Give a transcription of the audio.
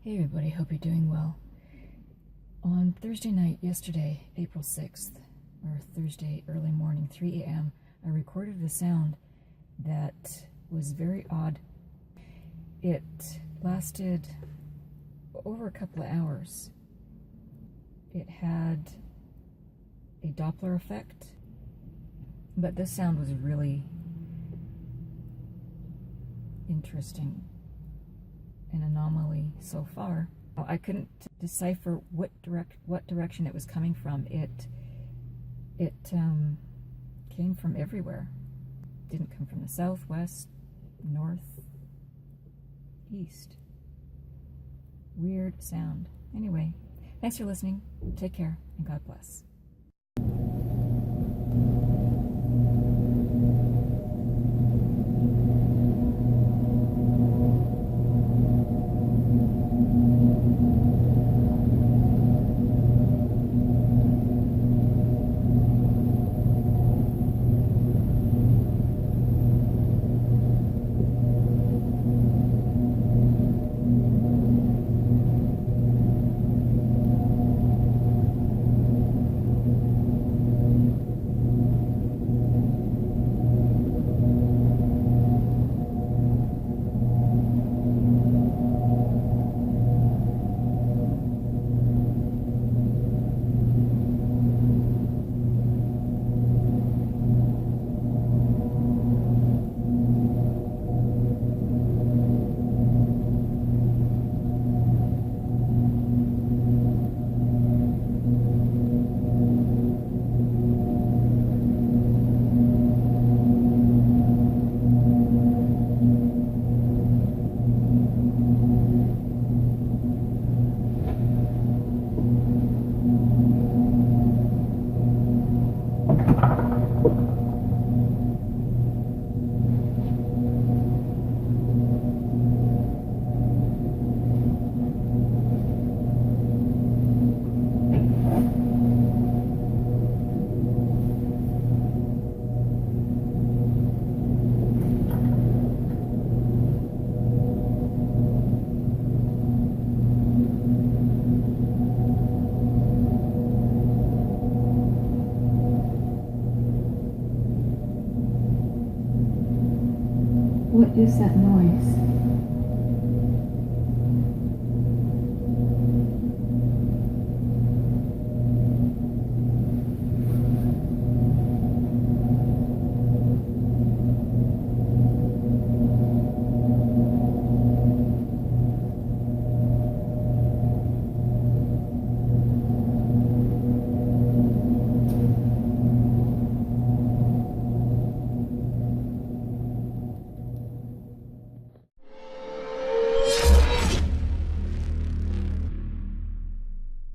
Hey everybody, hope you're doing well. On Thursday night, yesterday, April 6th, or Thursday early morning, 3 a.m., I recorded a sound that was very odd. It lasted over a couple of hours. It had a Doppler effect, but this sound was really interesting. An anomaly so far. I couldn't decipher what direction it was coming from. It came from everywhere. Didn't come from the south, west, north, east. Weird sound. Anyway, thanks for listening. Take care and God bless. What is that noise?